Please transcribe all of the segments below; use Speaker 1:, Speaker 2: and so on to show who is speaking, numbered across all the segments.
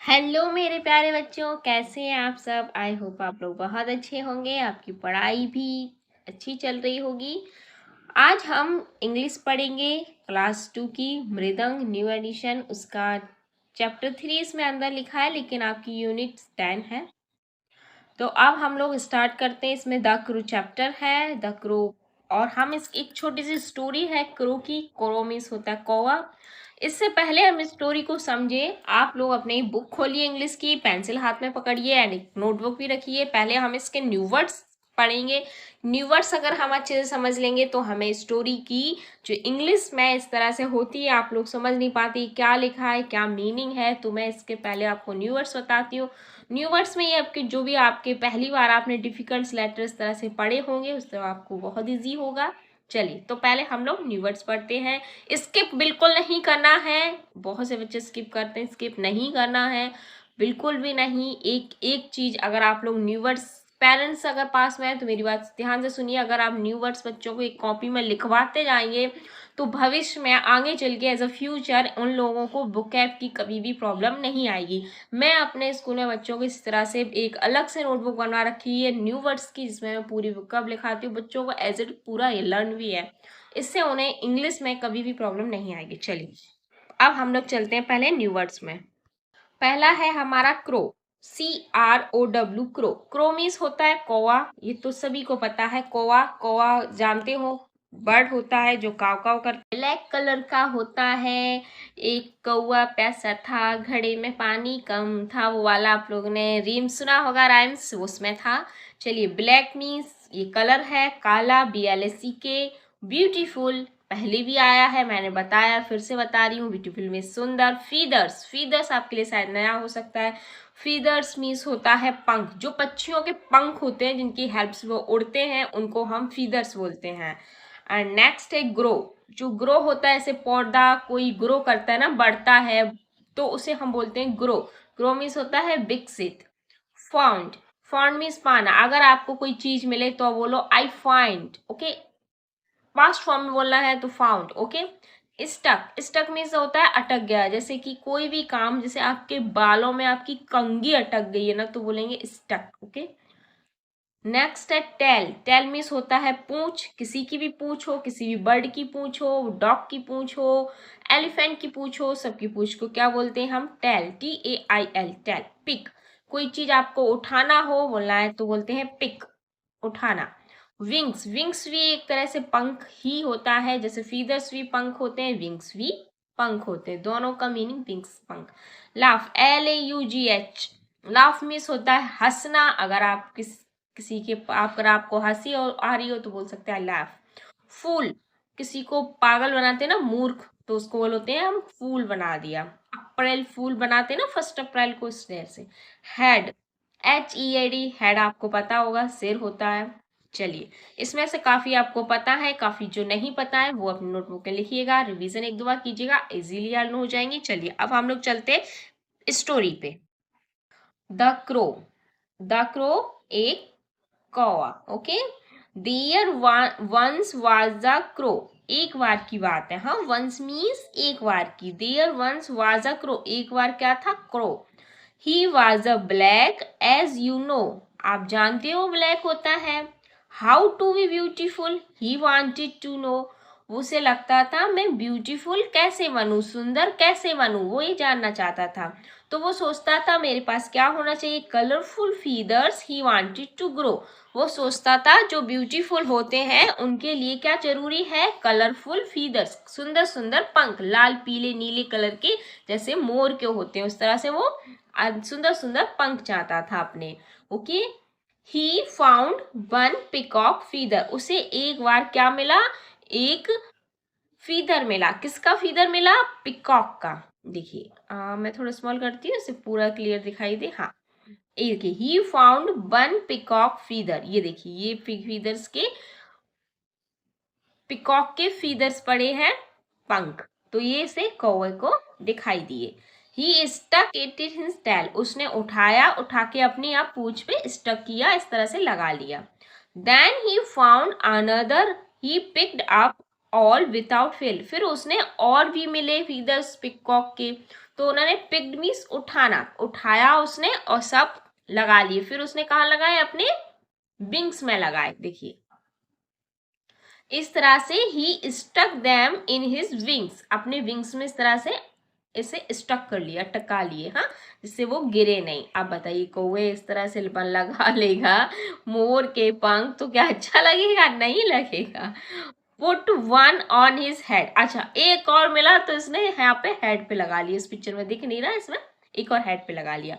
Speaker 1: Hello मेरे प्यारे बच्चों, कैसे हैं आप सब। आई होप आप लोग बहुत अच्छे होंगे, आपकी पढ़ाई भी अच्छी चल रही होगी। आज हम इंग्लिश पढ़ेंगे क्लास 2 की मृदंग न्यू एडिशन। उसका चैप्टर 3 इसमें अंदर लिखा है, लेकिन आपकी यूनिट 10 है। तो अब हम लोग स्टार्ट करते हैं। इसमें द क्रू चैप्टर है, द क्रू। और हम इस एक छोटी सी स्टोरी है क्रो की। क्रो मीन्स होता है कौवा। इससे पहले हम इस स्टोरी को समझे, आप लोग अपनी बुक खोलिए इंग्लिश की, पेंसिल हाथ में पकड़िए एंड एक नोटबुक भी रखिए। पहले हम इसके न्यू वर्ड्स पढ़ेंगे। न्यू वर्ड्स अगर हम अच्छे से समझ लेंगे तो हमें स्टोरी की जो इंग्लिश में इस तरह से होती है, आप लोग समझ नहीं पाती क्या लिखा है, क्या मीनिंग है। तो मैं इसके पहले आपको न्यू वर्ड्स बताती हूँ। न्यू वर्ड्स में ये आपके जो भी आपके पहली बार आपने डिफिकल्ट लेटर इस तरह से पढ़े होंगे, उस तरह आपको बहुत ईजी होगा। चलिए, तो पहले हम लोग न्यू वर्ड्स पढ़ते हैं। स्किप बिल्कुल नहीं करना है। बहुत से बच्चे स्किप करते हैं, स्किप नहीं करना है, बिल्कुल भी नहीं। एक एक चीज, अगर आप लोग न्यू वर्ड्स पेरेंट्स अगर पास में है तो मेरी बात ध्यान से सुनिए। अगर आप न्यू वर्ड्स बच्चों को एक कॉपी में लिखवाते जाएंगे तो भविष्य में आगे चल के एज अ फ्यूचर उन लोगों को बुकैब की कभी भी प्रॉब्लम नहीं आएगी। मैं अपने स्कूल में बच्चों को इस तरह से एक अलग से नोटबुक बना रखी है न्यू वर्ड्स की, जिसमें मैं पूरी बुकअप लिखाती हूँ बच्चों को, एज इट पूरा लर्न भी है। इससे उन्हें इंग्लिश में कभी भी प्रॉब्लम नहीं आएगी। चलिए, अब हम लोग चलते हैं पहले न्यू वर्ड्स में। पहला है हमारा crow. CROW, crow. Crow means होता है कौवा। ये तो सभी को पता है। कौवा, कौवा जानते हो, बर्ड होता है जो काव काव कर ब्लैक कलर का होता है। एक कौवा प्यासा था, घड़े में पानी कम था, वो वाला आप लोगों ने रीम सुना होगा, राइम्स उसमें था। चलिए, ब्लैक मीन्स ये कलर है, काला, BLACK। ब्यूटीफुल पहले भी आया है, मैंने बताया, फिर से बता रही हूँ। ब्यूटीफुल में सुंदर। फीदर्स, फीदर्स आपके लिए शायद नया हो सकता है। फीदर्स मीन्स होता है पंख। जो पक्षियों के पंख होते हैं जिनकी हेल्प से वो उड़ते हैं, उनको हम फीदर्स बोलते हैं। एंड नेक्स्ट है ग्रो। जो ग्रो होता है, ऐसे पौधा कोई ग्रो करता है ना, बढ़ता है, तो उसे हम बोलते हैं ग्रो। ग्रो मीन्स होता है विकसित। फाउंड, फाउंड मीन्स पाना। अगर आपको कोई चीज मिले तो बोलो I find, okay. Past form में बोलना है तो found, okay. Stuck, stuck means होता है अटक गया। जैसे कि कोई भी काम, जैसे आपके बालों में आपकी कंघी अटक गई है ना, तो बोलेंगे स्टक, ओके। नेक्स्ट है टेल। टेल मीन्स होता है पूंछ। किसी की भी पूंछ हो, किसी भी बर्ड की पूंछ हो, डॉग की पूंछ हो, एलिफेंट की पूंछ हो, सबकी पूंछ को क्या बोलते हैं हम? Tell, TAIL, tell. पिक, कोई चीज आपको उठाना हो बोलना है तो बोलते हैं पिक, उठाना। विंग्स, विंग्स भी एक तरह से पंख ही होता है। जैसे फीदर्स भी पंख होते हैं, विंग्स भी पंख होते हैं, दोनों का मीनिंग विंग्स, पंख। Laugh, LAUGH। लाफ मीन्स होता है हंसना। अगर आप किसी के अगर आपको हंसी और आ रही हो तो बोल सकते हैं लाफ। फूल, किसी को पागल बनाते हैं ना, मूर्ख, तो उसको बोलते हैं हम फूल बना दिया। अप्रैल फूल बनाते हैं ना 1 अप्रैल को, इस तरह से। हेड, HEAD, हेड आपको पता होगा, सिर होता है। चलिए, इसमें से काफी आपको पता है, काफी जो नहीं पता है वो अपनी नोटबुक में लिखिएगा, रिवीजन एक दो बार कीजिएगा, इजीली लर्न हो जाएंगे। चलिए, अब हम लोग चलते स्टोरी पे। The crow. द क्रो एक कौवा, okay. There once was the crow. एक बार की बात है, हाँ, वंस मीन्स एक बार की। There once was a crow, एक बार क्या था? Crow. He was a black, as you know, आप जानते हो ब्लैक होता है। How to be beautiful, he wanted to know, उसे लगता था मैं ब्यूटीफुल कैसे बनूं, सुंदर कैसे बनूं, वो ये जानना चाहता था। तो वो सोचता था मेरे पास क्या होना चाहिए? Colourful feathers, he wanted to grow, वो सोचता था जो ब्यूटीफुल होते हैं उनके लिए क्या जरूरी है? कलरफुल फीदर्स, सुंदर सुंदर पंख, लाल पीले नीले कलर के, जैसे मोर के होते हैं उस तरह से वो सुंदर सुंदर पंख चाहता था अपने, okay. He found one peacock feather, उसे एक बार क्या मिला? एक फीदर मिला। किसका फीदर मिला? पिकॉक का। देखिए, मैं थोड़ा स्मॉल करती हूँ, इसे पूरा क्लियर दिखाई दे। हाँ, ये देखिए, he found one peacock feather. ये देखिए, ये फीदर्स के, पिकॉक के फीदर्स पड़े हैं, पंख, तो ये से कौवे को दिखाई दिए। He stuck it in his tail, उसने उठाया, उठा के अपनी आप पूंछ पे स्टक किया, इस तरह से लगा लिया। Then he found another, he picked up all without fail, फिर उसने और भी मिले फीदर्स पिकॉक के, तो उन्होंने पिक्ड मीन्स उठाना, उठाया उसने और सब लगा लिए। फिर उसने कहाँ लगाए? अपने विंग्स में लगाए। देखिए इस तरह से he stuck them in his wings, अपने विंग्स में इस तरह से इसे स्टक कर लिया, टका लिए, हाँ, जिससे वो गिरे नहीं। अब बताइए कौवे इस तरह से लगा लेगा मोर के पंख तो क्या अच्छा लगेगा? नहीं लगेगा। Put one on his head, अच्छा एक और मिला तो इसने यहाँ पे हेड पे लगा लिया। इस पिक्चर में दिख नहीं रहा, इसमें एक और हेड पे लगा लिया।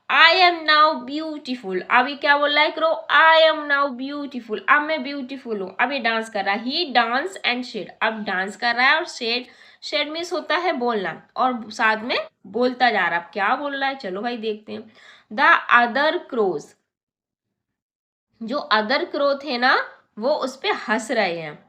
Speaker 1: आई एम नाउ ब्यूटीफुल, अब ये क्या बोल रहा है crow? I am now beautiful, अब मैं ब्यूटीफुल हूँ। अब ये डांस कर रहा है, ही डांस एंड शेड, अब डांस कर रहा है और शेड, शेड मीन्स होता है बोलना, और साथ में बोलता जा रहा है। अब क्या बोल रहा है? चलो भाई देखते हैं। द अदर क्रोज, जो अदर क्रो थे ना वो उस पे हंस रहे हैं।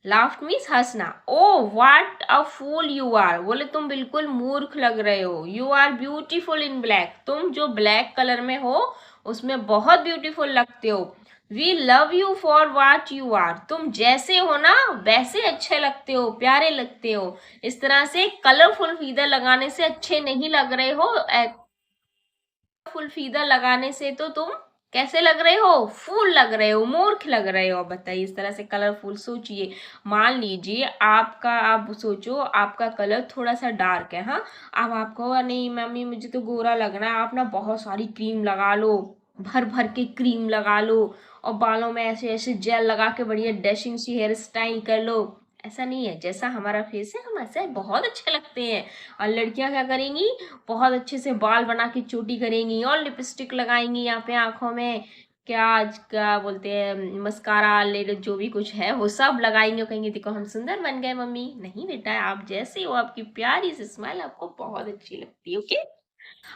Speaker 1: लाफ्ट मीन्स हंसना। Oh what a fool you are, बोले तुम बिल्कुल मूर्ख लग रहे हो। You are beautiful in black, तुम जो ब्लैक कलर में हो उसमें बहुत ब्यूटीफुल लगते हो। We love you for what you are, तुम जैसे हो ना वैसे अच्छे लगते हो, प्यारे लगते हो। इस तरह से कलरफुल फीदर लगाने से अच्छे नहीं लग रहे हो, फुल फीदर लगाने से तो तुम कैसे लग रहे हो? फूल लग रहे हो, मूर्ख लग रहे हो। बताइए इस तरह से कलरफुल। सोचिए, मान लीजिए आपका, आप सोचो आपका कलर थोड़ा सा डार्क है, हाँ, अब आपको नहीं मम्मी मुझे तो गोरा लगना है, आप ना बहुत सारी क्रीम लगा लो, भर भर के क्रीम लगा लो, और बालों में ऐसे ऐसे जेल लगा के बढ़िया डैशिंग सी हेयर स्टाइल कर लो। ऐसा नहीं है, जैसा हमारा फेस है हम ऐसे बहुत अच्छे लगते हैं। और लड़कियां क्या करेंगी? बहुत अच्छे से बाल बना के चोटी करेंगी और लिपस्टिक लगाएंगी यहाँ पे आंखों में, क्या बोलते हैं, मस्कारा ले जो भी कुछ है वो सब लगाएंगे और कहेंगे देखो हम सुंदर बन गए मम्मी। नहीं बेटा, आप जैसे हो, आपकी प्यारी सी स्माइल आपको बहुत अच्छी लगती है। ओके,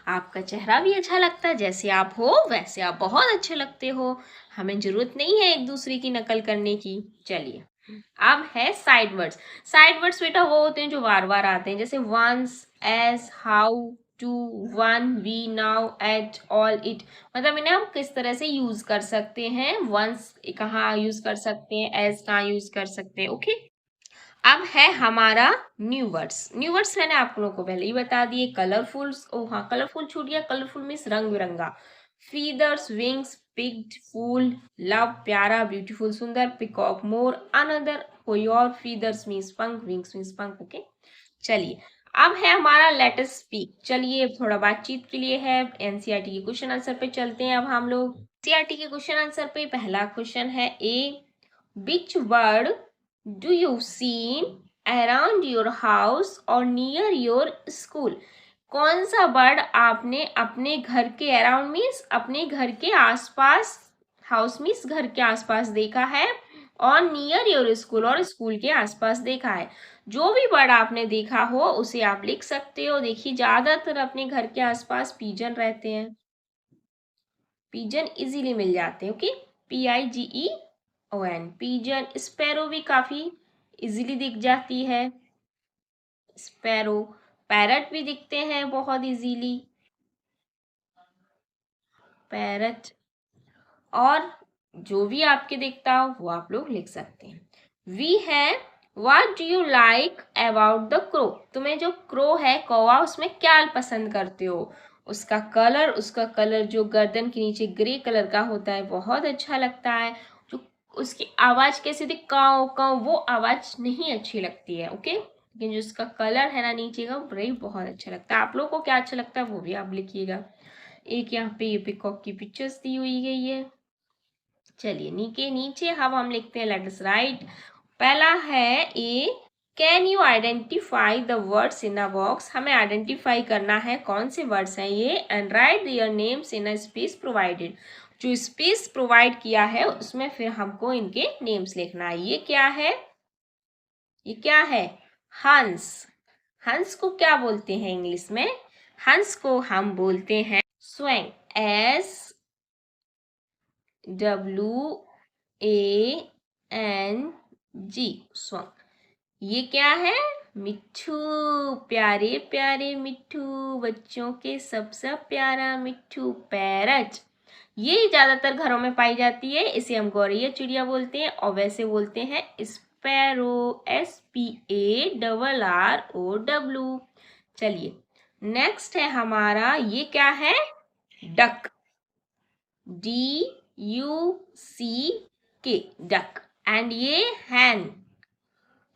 Speaker 1: आपका चेहरा भी अच्छा लगता है, जैसे आप हो वैसे आप बहुत अच्छे लगते हो। हमें जरूरत नहीं है एक दूसरे की नकल करने की। चलिए अब है साइड वर्ड्स। साइड वर्ड्स बेटा वो होते हैं जो बार बार आते हैं, जैसे once, as, how, to, one, we, now, at, all, it. मतलब इन्हें हम किस तरह से यूज कर सकते हैं? वंस कहाँ यूज कर सकते हैं, एज कहाँ यूज कर सकते हैं। ओके, अब है हमारा न्यू वर्ड्स। न्यू वर्ड्स मैंने आप लोगों को पहले ही बता दिए। कलरफुल, ओ हाँ कलरफुल छूट गया, कलरफुल मीन्स रंग बिरंगा। फीदर्स, विंग्स, पिग्ड, फूल, लव प्यारा, ब्यूटीफुल सुंदर, पिकॉक मोर, अनदर कोई और, फीदर्स मीन्स पंख, विंग्स मीन्स पंख। ओके, चलिए अब है हमारा लेट अस स्पीक। चलिए थोड़ा बातचीत के लिए है। एनसीईआरटी के क्वेश्चन आंसर पे चलते हैं अब हम लोग। एनसीईआरटी के क्वेश्चन आंसर पे पहला क्वेश्चन है A, which bird do you see around your house or near your school? कौन सा बर्ड आपने अपने घर के अराउंड मीन्स अपने घर के आसपास, हाउस मीन्स घर के आसपास देखा है, और नियर योर स्कूल और स्कूल के आसपास देखा है? जो भी बर्ड आपने देखा हो उसे आप लिख सकते हो। देखिए ज्यादातर अपने घर के आसपास पीजन रहते हैं, पीजन इजीली मिल जाते हैं। Okay, PIGEON, pigeon. स्पैरो भी काफी इजीली दिख जाती है, स्पैरो। पैरट भी दिखते हैं बहुत इजीली, पैरट। और जो भी आपके दिखता हो वो आप लोग लिख सकते हैं। वी है, what do you like about the crow? तुम्हें जो क्रो है, कौवा, उसमें क्या पसंद करते हो? उसका कलर जो गर्दन के नीचे ग्रे कलर का होता है बहुत अच्छा लगता है। जो उसकी आवाज कैसी थी, काव काव, वो आवाज नहीं अच्छी लगती है। ओके, लेकिन जो उसका कलर है ना नीचे का, वो बहुत अच्छा लगता है। आप लोगों को क्या अच्छा लगता है वो भी आप लिखिएगा। एक यहाँ पे ये पिकॉक की पिक्चर्स दी हुई गई है। चलिए नीचे नीचे हम लिखते हैं, लेट अस राइट। पहला है A, can you identify the birds in a box? हमें आइडेंटिफाई करना है कौन से वर्ड्स हैं ये, and write their names in a space provided. जो स्पेस प्रोवाइड किया है उसमें फिर हमको इनके नेम्स लिखना है। ये क्या है? ये क्या है? हंस। हंस को क्या बोलते हैं इंग्लिश में? हंस को हम बोलते हैं स्वैंग, SWANG, स्वंग। ये क्या है? मिट्ठू, प्यारे प्यारे मिट्ठू, बच्चों के सबसे प्यारा मिट्ठू, पैरट। ये ज्यादातर घरों में पाई जाती है, इसे हम गौरैया चिड़िया बोलते हैं, और वैसे बोलते हैं स्पैरो, SPARROW। चलिए नेक्स्ट है हमारा, ये क्या है, डक, DUCK, डक। एंड ये हैन,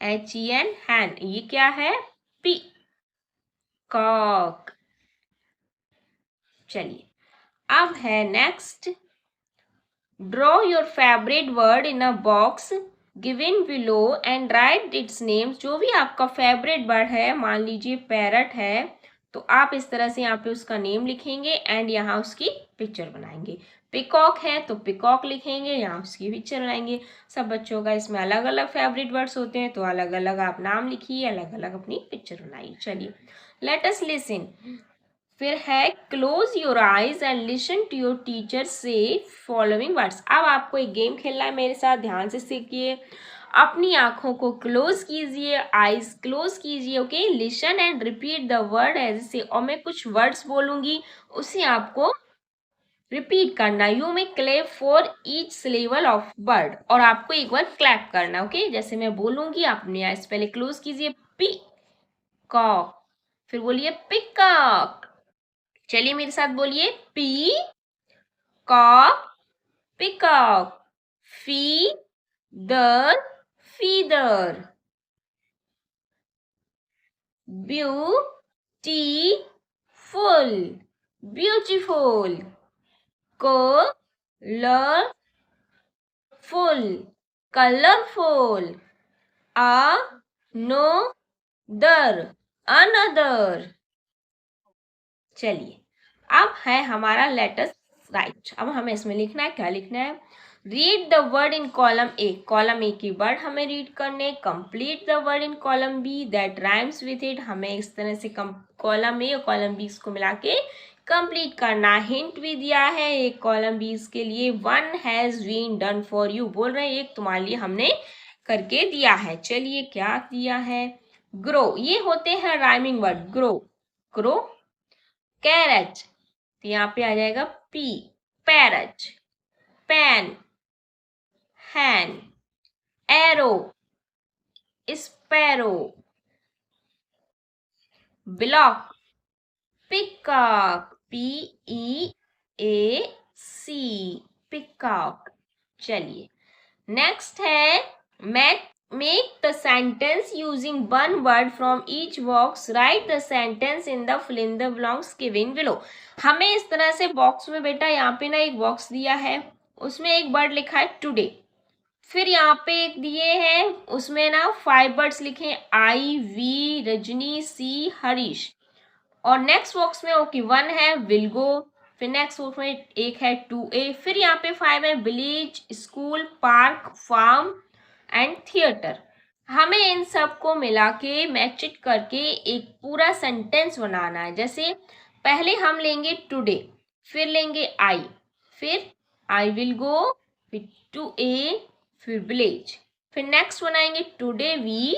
Speaker 1: HEN, हैन, ये क्या है, पी कॉक। चलिए अब है next, draw your favourite word in a box given below and right it's name. जो भी आपका फेवरेट वर्ड है, मान लीजिए पैरट है, तो आप इस तरह से यहाँ पे उसका नेम लिखेंगे एंड यहाँ उसकी पिक्चर बनाएंगे। पिकॉक है तो पिकॉक लिखेंगे, यहाँ उसकी पिक्चर बनाएंगे। सब बच्चों का इसमें अलग अलग फेवरेट वर्ड्स होते हैं, तो अलग अलग आप नाम लिखिए, अलग अलग अपनी पिक्चर बनाइए। चलिए लेट अस लिसन। फिर है close your eyes and listen to your teacher say following words. अब आपको एक गेम खेलना है मेरे साथ, ध्यान से सीखिए। अपनी आंखों को क्लोज कीजिए, आईज क्लोज कीजिए, okay. Listen and repeat the word as say, और मैं कुछ वर्ड्स बोलूंगी उसे आपको रिपीट करना। यू में clap for each syllable of word, और आपको एक बार क्लैप करना, ओके। जैसे मैं बोलूंगी, आपने आईज पहले क्लोज कीजिए, पी कॉक, फिर बोलिए पिकॉक। चलिए मेरे साथ बोलिए, peacock, peacock, feather, feather, beautiful, beautiful, colourful, colourful, another, another. चलिए अब है हमारा लेटस राइट। अब हमें इसमें लिखना है, क्या लिखना है, read the word in column A, column A की वर्ड हमें रीड करने। Complete the word in column B that rhymes with it, हमें इस तरह से कॉलम ए और कॉलम बी को मिला के कंप्लीट करना। हिंट भी दिया है एक कॉलम बी के लिए, one has been done for you, बोल रहे हैं एक तुम्हारे लिए हमने करके दिया है। चलिए क्या दिया है, ग्रो, ये होते हैं rhyming word, grow, grow, carrot, तो यहाँ पे आ जाएगा P, parrot, pan, hen, arrow, sparrow, block, peacock, PEAC, peacock. चलिए नेक्स्ट है math, make the sentence using one word from each box, write the sentence in the fill in the blocks given below. हमें इस तरह से box में, बेटा यहाँ पे ना एक बॉक्स दिया है, उसमें एक वर्ड लिखा है टुडे, फिर यहाँ पे एक दिए हैं उसमें ना 5 वर्ड्स लिखे, I, V, Rajni, C, Harish, और नेक्स्ट बॉक्स में ओके 1 है विल गो, फिर नेक्स्ट बॉक्स में एक है 2A, फिर यहाँ पे 5 है village, school, park, farm and theatre. हमें इन सबको मिला के मैच इट करके एक पूरा सेंटेंस बनाना है। जैसे पहले हम लेंगे टुडे, फिर लेंगे आई, फिर आई विल गो, फिर 2A, फिर विलेज, फिर नेक्स्ट बनाएंगे today we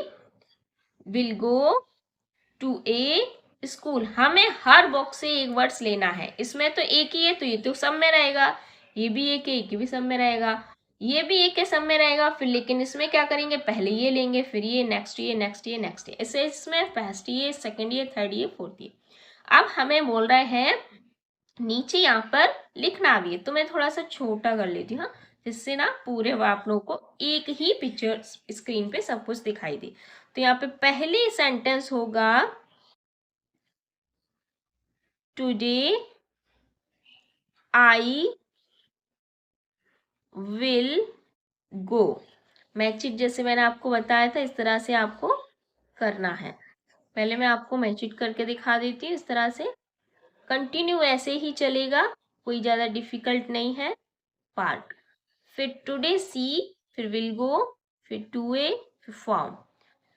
Speaker 1: will go to a school. हमें हर बॉक्स से एक वर्ड्स लेना है, इसमें तो एक ही है तो ये तो सब में रहेगा, ये भी एक है, ये भी सब में रहेगा, ये भी एक है सब में रहेगा, फिर लेकिन इसमें क्या करेंगे, पहले ये लेंगे, फिर ये, नेक्स्ट ये, नेक्स्ट ये, नेक्स्ट ये, ऐसे इसमें फर्स्ट ये, सेकंड ये, थर्ड ये, फोर्थ ये। अब हमें बोल रहे हैं नीचे यहाँ पर लिखना भी है, तो मैं थोड़ा सा छोटा कर लेती हूँ, जिससे ना पूरे आप लोगों को एक ही पिक्चर स्क्रीन पे सब कुछ दिखाई दे। तो यहाँ पे पहले सेंटेंस होगा today I will go. Match it, जैसे मैंने आपको बताया था इस तरह से आपको करना है। पहले मैं आपको मैच इट करके दिखा देती हूँ, इस तरह से कंटिन्यू ऐसे ही चलेगा, कोई ज़्यादा डिफिकल्ट नहीं है पार्ट। फिर टुडे सी, फिर विल गो, फिर 2A, फिर form.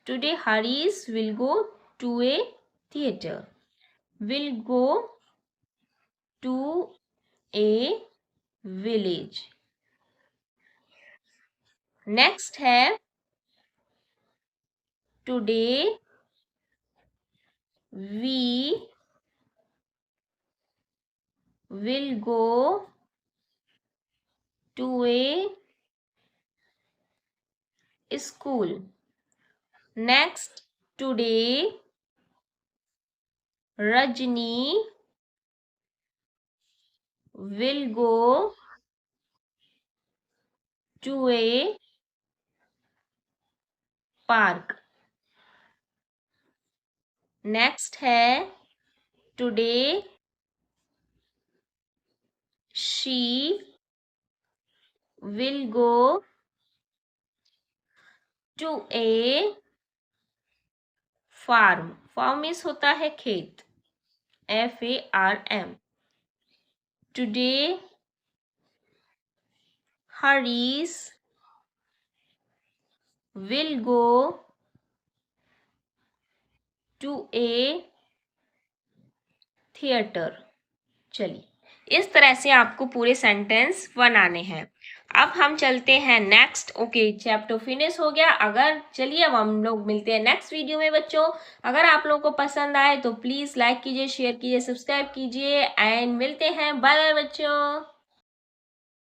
Speaker 1: Today Harish will go to a theatre, will go to a village. Next है today we will go to a school. Next today Rajni will go to a park. Next है today she will go to a farm. farm means होता है खेत, FARM. Today Harish will go to a theater. चलिए, इस तरह से आपको पूरे सेंटेंस बनाने हैं. अब हम चलते हैं नेक्स्ट. ओके, चैप्टर फिनिश हो गया. अगर चलिए अब हम लोग मिलते हैं नेक्स्ट वीडियो में बच्चों. अगर आप लोगों को पसंद आए तो प्लीज लाइक कीजिए, शेयर कीजिए, सब्सक्राइब कीजिए एंड मिलते हैं. बाय बाय बच्चों.